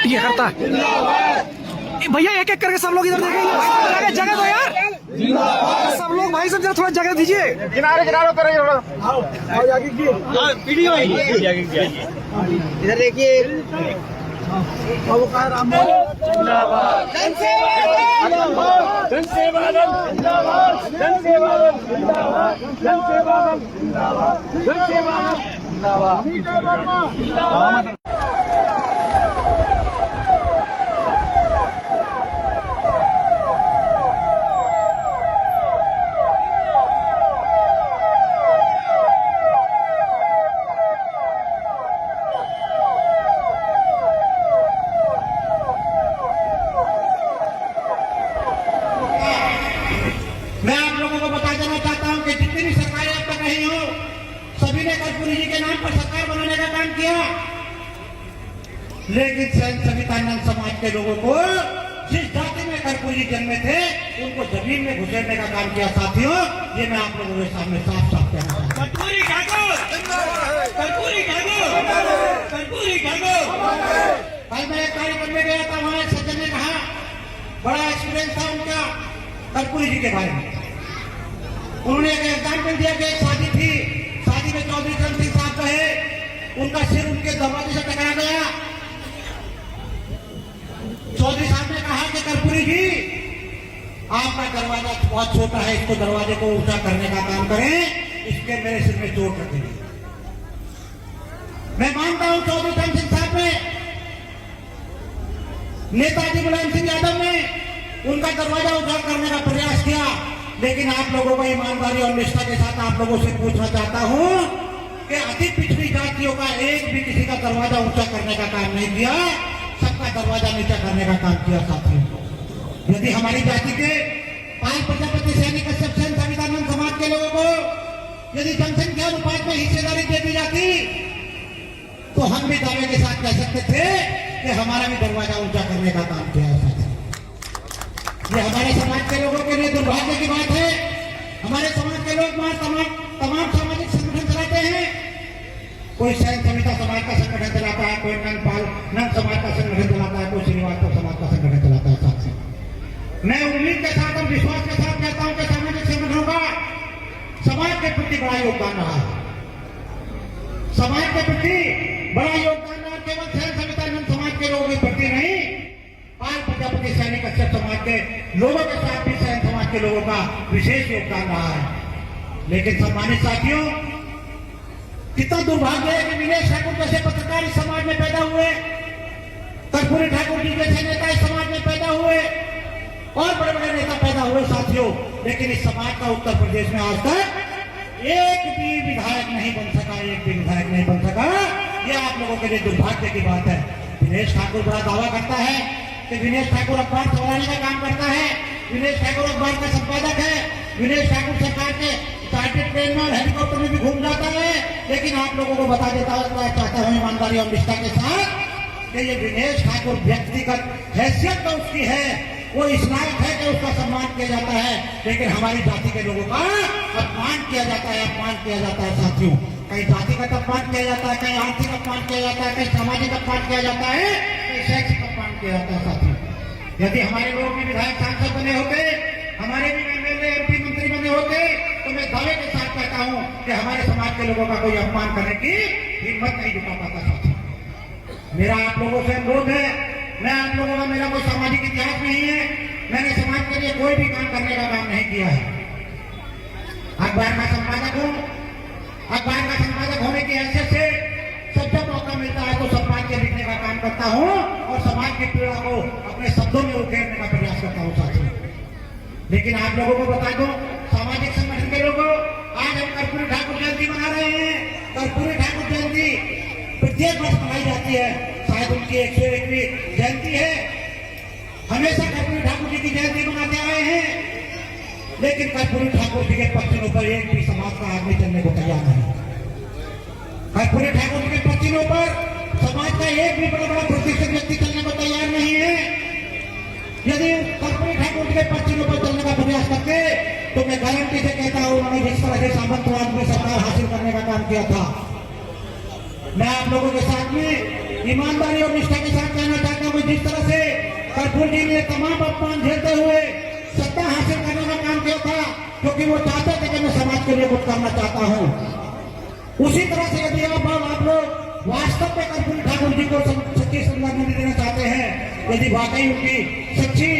ये करता है भैया, एक एक करके सब लोग इधर देखेंगे, जगह दो यार सब लोग, भाई सब जरा थोड़ा जगह दीजिए, किनारे किनारे उतर वीडियो इधर देखिए। मैं आप लोगों को बता देना चाहता हूं कि जितनी भी सरकारें अब तक रही हो, सभी ने कर्पूरी जी के नाम पर सरकार बनाने का काम किया, लेकिन संविधानंद समाज के लोगों को जिस जाति में कर्पूरी जन्मे थे उनको जमीन में घुसेड़ने का काम किया। साथियों, ये मैं आप लोगों के सामने साफ साफ कहना चाहता हूं। कर्पूरी ठाकुर, कर्पूरी ठाकुर, कर्पूरी ठाकुर। कल मैं एक कार्यक्रम में गया था, वहां एक सज्जन ने कहा, बड़ा एक्सपीरियंस था उनका कर्पूरी जी के बारे में। उन्होंने एक एग्जाम्पल दिया कि एक शादी थी, शादी में चौधरी चरण सिंह साहब गए, उनका सिर उनके दरवाजे से टकरा गया। चौधरी साहब ने कहा कि कर्पूरी जी, आपका दरवाजा बहुत छोटा है, इसको दरवाजे को ऊंचा करने का काम करें, इसके मेरे सिर में चोट रखेंगे। मैं मानता हूं चौधरी चरण सिंह साहब ने, नेताजी मुलायम सिंह यादव ने उनका दरवाजा उजाड़ करने का प्रयास किया, लेकिन आप लोगों को ईमानदारी और निष्ठा के साथ आप लोगों से पूछना चाहता हूं कि अति पिछड़ी जातियों का एक भी किसी का दरवाजा ऊंचा करने का काम नहीं किया, सबका दरवाजा नीचा करने का काम किया। साथियों, यदि हमारी जाति के 5 प्रजापति सैनिक कश्यप सेन संविधानंद समाज के लोगों को यदि जनसंख्या अनुपात में हिस्सेदारी दे दी जाती तो हम भी दावे के साथ कह सकते थे कि हमारा भी दरवाजा ऊंचा करने का काम किया है। ये हमारे समाज के लोगों के लिए दुर्भाग्य की बात है। हमारे समाज के लोग तमाम सामाजिक संगठन चलाते हैं, कोई सैन सविता समाज का संगठन चलाता है, कोई नंद समाज का संगठन चलाता है, कोई श्रीवास्तव समाज का संगठन चलाता है। साथी, मैं उम्मीद के साथ और विश्वास के साथ कहता हूं कि सामाजिक संगठनों का समाज के प्रति बड़ा योगदान रहा है। समाज के प्रति बड़ा योगदान रहा, केवल सैन सविता नंद समाज के लोगों के प्रति नहीं, 5 प्रजापति सैनिक कश्यप समाज के लोगों के साथ भी सैन समाज के लोगों का विशेष योगदान रहा है। लेकिन सम्मानित साथियों, कितना दुर्भाग्य है कि विनेश ठाकुर जैसे पत्रकार इस समाज में पैदा हुए, कर्पूरी ठाकुर जी जैसे नेता इस समाज में पैदा हुए और बड़े बड़े नेता पैदा हुए। साथियों, लेकिन इस समाज का उत्तर प्रदेश में आज तक एक भी विधायक नहीं बन सका, एक भी विधायक नहीं बन सका। यह आप लोगों के लिए दुर्भाग्य की बात है। विनेश ठाकुर बड़ा दावा करता है कि विनेश ठाकुर अखबार चलाने का काम करता है, विनेश ठाकुर अखबार का संपादक है, विनेश ठाकुर सरकार के चार्टर्ड ट्रेन में और हेलीकॉप्टर में भी घूम जाता है। लेकिन आप लोगों को बता देता चाहता हूं ईमानदारी और निष्ठा के साथ कि ये विनेश ठाकुर व्यक्तिगत हैसियत तो उसकी है, वो इस लायक है कि उसका सम्मान किया जाता है, लेकिन हमारी जाति के लोगों का अपमान किया जाता है, अपमान किया जाता है। साथियों, कहीं जातिगत अपमान किया जाता है, कहीं आर्थिक अपमान किया जाता है, कहीं सामाजिक अपमान किया जाता है, कहीं शैक्षिक अपमान किया जाता है। साथियों, यदि हमारे लोग भी विधायक सांसद बने होते, हमारे भी एमएलए एमपी मंत्री बने होते, तो मैं दावे के साथ कहता हूं कि हमारे समाज के लोगों का कोई अपमान करने की हिम्मत नहीं जुटा पाता। साथियों, मेरा आप लोगों से अनुरोध है, मैं आप लोगों का, मेरा कोई सामाजिक इतिहास नहीं है, मैंने समाज के लिए कोई भी काम करने का काम नहीं किया है। अखबार का संपादक हूं, अखबार का संपादक होने की हैसियत से जब मौका मिलता है तो समाज के लिखने का काम करता हूं और समाज की पीड़ा को अपने शब्दों में उकेरने का प्रयास करता हूं। साथियों, लेकिन आप लोगों को बता दो, सामाजिक संगठन के लोगों, आज हम कर्पूरी ठाकुर जयंती मना रहे हैं। कर्पूरी ठाकुर जयंती प्रत्येक वर्ष मनाई जाती है, शायद उनकी 101वीं जयंती है। हमेशा कर्पूरी ठाकुर जी की जयंती मनाते आए हैं, लेकिन कर्पूरी ठाकुर जी के पक्षों पर एक भी समाज का आदमी चलने को तैयार नहीं। कर्पूरी ठाकुर जी के पक्षों पर समाज का एक भी बड़ा प्रतिष्ठित व्यक्ति चलने को तैयार नहीं है। यदि कर्पूरी ठाकुर जी के पक्षों पर चलने का प्रयास करते तो मैं गारंटी से कहता हूं, उन्होंने जिस तरह से सामंतवाद में सरकार हासिल करने का काम किया था, मैं आप लोगों के साथ में ईमानदारी और निष्ठा के साथ कहना चाहता हूँ, जिस तरह से कर्पूर जी ने तमाम अपमान झेलते हुए सत्ता हासिल करने का काम किया था, क्योंकि वो चाहते थे कि मैं समाज के लिए कुछ करना चाहता हूँ, उसी तरह से यदि आप लोग वास्तव में कर्पूरी ठाकुर जी को सच्ची श्रद्धांजलि देना चाहते हैं, यदि वाकई उनकी सच्ची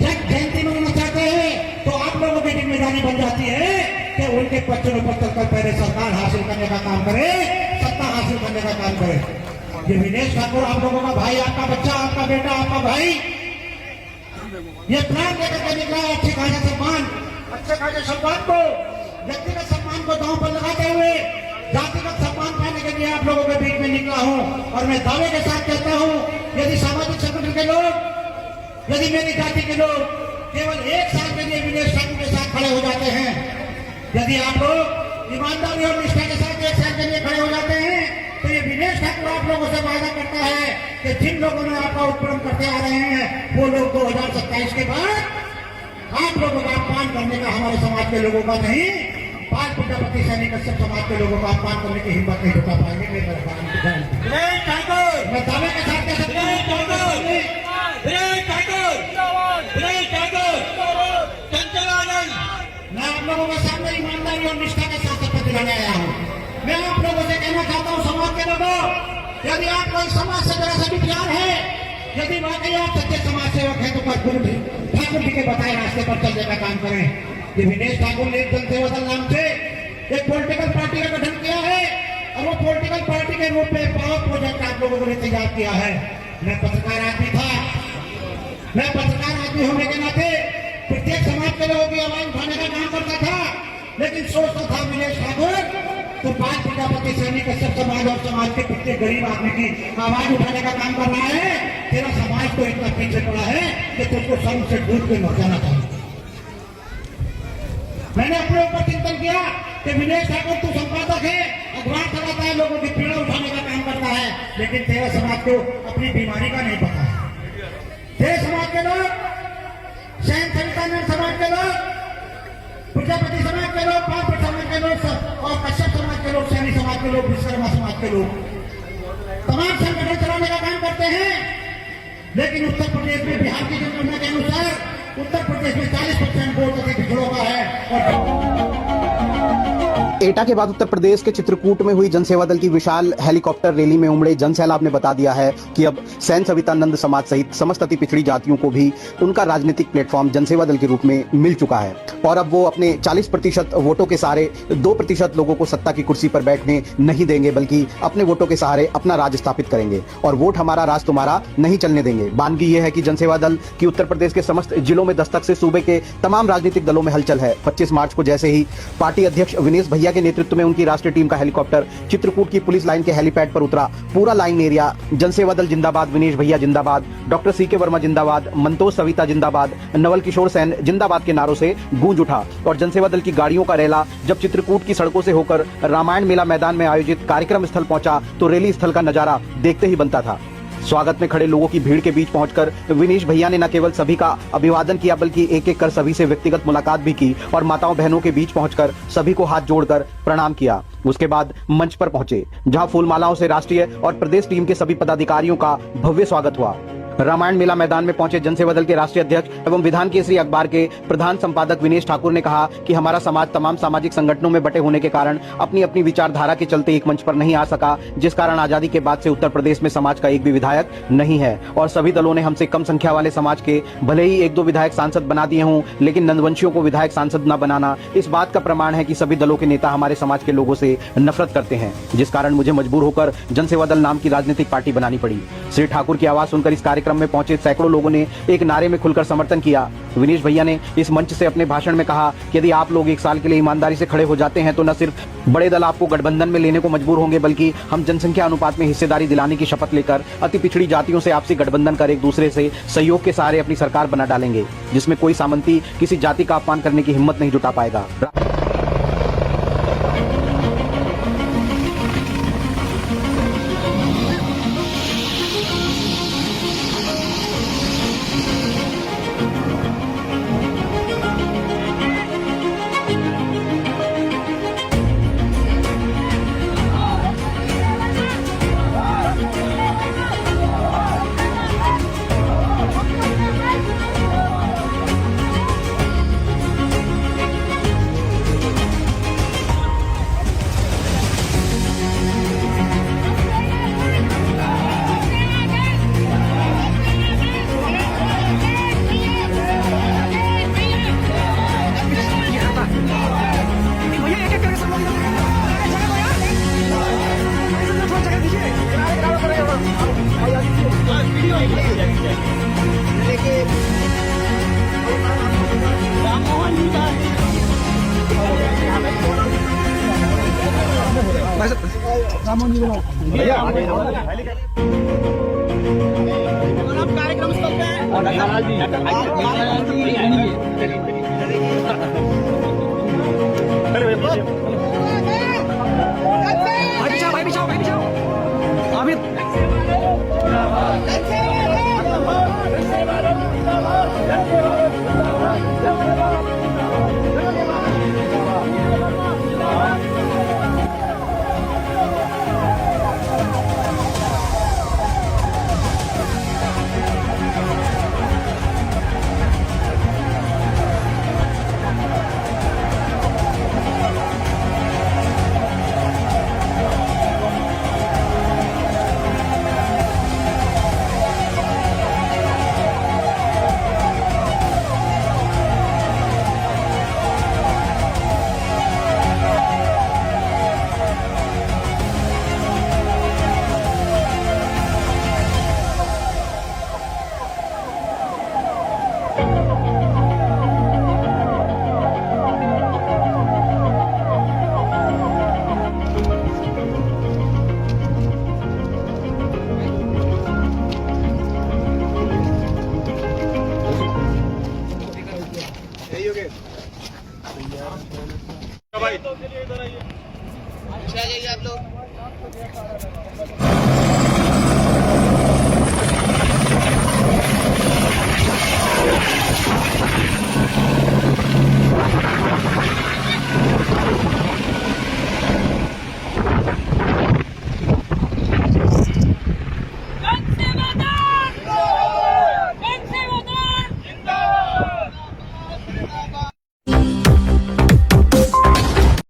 जयंती मनाना चाहते हैं, तो आप लोगों की जिम्मेदारी बन जाती है कि उनके पक्षों पर चलकर पहले सरकार हासिल करने का काम करे, सत्ता हासिल करने का काम करे। ये विनेश ठाकुर आप लोगों का भाई, आपका बच्चा, आपका बेटा, आपका भाई, ये प्लान लेकर के निकला है अच्छे खासे सम्मान को, व्यक्तिगत सम्मान को दांव पर लगाते हुए जातिगत सम्मान पाने के लिए आप लोगों के बीच में निकला हूं। और मैं दावे के साथ कहता हूं, यदि सामाजिक संगठन के लोग, यदि मेरी जाति के लोग केवल 1 साल के लिए विनेश ठाकुर के साथ खड़े हो जाते हैं, यदि आप लोग ईमानदारी और निष्ठा के साथ 1 साल के लिए खड़े हो जाते हैं, तो ये विनेश ठाकुर आप लोगों से वादा करता है कि जिन लोगों ने आपका उत्पीड़न करते आ रहे हैं, वो लोग 2027 के बाद आप लोगों का अपमान करने का हमारे समाज के लोगों का नहीं, पाल प्रजापति सैनिक कश्यप समाज के लोगों का अपमान करने की हिम्मत नहीं जुटा पाएंगे। मैं दावे के साथ कह सकता हूं, मैं आप लोगों के सामने ईमानदारी और निष्ठा के साथ शपथ दिलाने आया हूं। मैं आप लोगों से कहना चाहता हूं, समाज के लोगों, यदि आपको इस समाज से जरा सा भी प्यार है, यदि वाकई आप सच्चे समाज सेवक हैं, तो कर्पूर ठाकुर जी के बताए रास्ते पर चलने का काम करें। कि विनेश ठाकुर ने जनसेवा दल नाम से एक पॉलिटिकल पार्टी का गठन किया है, और वो पॉलिटिकल पार्टी के रूप में पावर प्रोजेक्ट आप लोगों ने तैयार किया है। मैं पत्रकार आदमी था, मैं पत्रकार आदमी होने के नाते प्रत्येक समाज के लोगों की आवाज उठाने का काम करता था, लेकिन सोचता था विनेश ठाकुर तो पाल प्रजापति सैनिक कश्यप समाज और समाज के प्रत्येक गरीब आदमी की आवाज उठाने का काम कर रहा है, तेरा समाज तो इतना पीछे पड़ा है कि तुझको शर्म से डूब के मर जाना चाहिए। मैंने अपने ऊपर चिंतन किया कि विनेश ठाकुर तू संपादक है, अखबार चलाता है, लोगों की पीड़ा उठाने का काम करता है, लेकिन तेरे समाज को अपनी बीमारी का नहीं पता है। तेरे समाज के लोग, सैन सवितानंद समाज के लोग, प्रजापति समाज के लोग, पात्र समाज के लोग और कश्यप समाज के लोग, सैनी समाज के लोग, विश्वकर्मा समाज के लोग तमाम संगठन चलाने का काम करते हैं, लेकिन उत्तर प्रदेश में बिहार की जनगणना के अनुसार उत्तर प्रदेश में 40% वोट पिछड़ों का है। और एटा के बाद उत्तर प्रदेश के चित्रकूट में हुई जनसेवा दल की विशाल हेलीकॉप्टर रैली में उमड़े जनसैलाब ने बता दिया है कि अब सैन सवितानंद समाज सहित समस्त अति पिछड़ी जातियों को भी उनका राजनीतिक प्लेटफॉर्म जनसेवा दल के रूप में मिल चुका है, और अब वो अपने 40% वोटों के सहारे 2% लोगों को सत्ता की कुर्सी पर बैठने नहीं देंगे, बल्कि अपने वोटों के सहारे अपना राज स्थापित करेंगे और वोट हमारा राज तुम्हारा नहीं चलने देंगे। बानगी ये है कि जनसेवा दल की उत्तर प्रदेश के समस्त जिलों में दस्तक से सूबे के तमाम राजनीतिक दलों में हलचल है। 25 मार्च को जैसे ही पार्टी अध्यक्ष विनेश भैया के नेतृत्व में उनकी राष्ट्रीय टीम का हेलीकॉप्टर चित्रकूट की पुलिस लाइन के हेलीपैड पर उतरा, पूरा लाइन एरिया जनसेवा दल जिंदाबाद, विनेश भैया जिंदाबाद, डॉक्टर सीके वर्मा जिंदाबाद, मंतोष सविता जिंदाबाद, नवल किशोर सेन जिंदाबाद के नारों से गूंज उठा। और जनसेवा दल की गाड़ियों का रैला जब चित्रकूट की सड़कों से होकर रामायण मेला मैदान में आयोजित कार्यक्रम स्थल पहुंचा, तो रैली स्थल का नजारा देखते ही बनता था। स्वागत में खड़े लोगों की भीड़ के बीच पहुंचकर विनेश भैया ने न केवल सभी का अभिवादन किया, बल्कि एक एक कर सभी से व्यक्तिगत मुलाकात भी की और माताओं बहनों के बीच पहुंचकर सभी को हाथ जोड़कर प्रणाम किया। उसके बाद मंच पर पहुंचे, जहां फूलमालाओं से राष्ट्रीय और प्रदेश टीम के सभी पदाधिकारियों का भव्य स्वागत हुआ। रामायण मेला मैदान में पहुंचे जनसेवा दल के राष्ट्रीय अध्यक्ष एवं विधान केसरी अखबार के प्रधान संपादक विनेश ठाकुर ने कहा कि हमारा समाज तमाम सामाजिक संगठनों में बटे होने के कारण अपनी अपनी विचारधारा के चलते एक मंच पर नहीं आ सका, जिस कारण आजादी के बाद से उत्तर प्रदेश में समाज का एक भी विधायक नहीं है और सभी दलों ने हमसे कम संख्या वाले समाज के भले ही 1-2 विधायक सांसद बना दिए हों, लेकिन नंदवंशियों को विधायक सांसद न बनाना इस बात का प्रमाण है कि सभी दलों के नेता हमारे समाज के लोगों से नफरत करते हैं, जिस कारण मुझे मजबूर होकर जनसेवा दल नाम की राजनीतिक पार्टी बनानी पड़ी। श्री ठाकुर की आवाज सुनकर इस कार्यक्रम में पहुंचे सैकड़ों लोगों ने एक नारे में खुलकर समर्थन किया। विनेश भैया ने इस मंच से अपने भाषण में कहा कि यदि आप लोग 1 साल के लिए ईमानदारी से खड़े हो जाते हैं तो न सिर्फ बड़े दल आपको गठबंधन में लेने को मजबूर होंगे, बल्कि हम जनसंख्या अनुपात में हिस्सेदारी दिलाने की शपथ लेकर अति पिछड़ी जातियों से आपसी गठबंधन कर एक दूसरे से सहयोग के सहारे अपनी सरकार बना डालेंगे, जिसमें कोई सामंती किसी जाति का अपमान करने की हिम्मत नहीं जुटा पाएगा। भाई साहब भाई बिछाओ अभी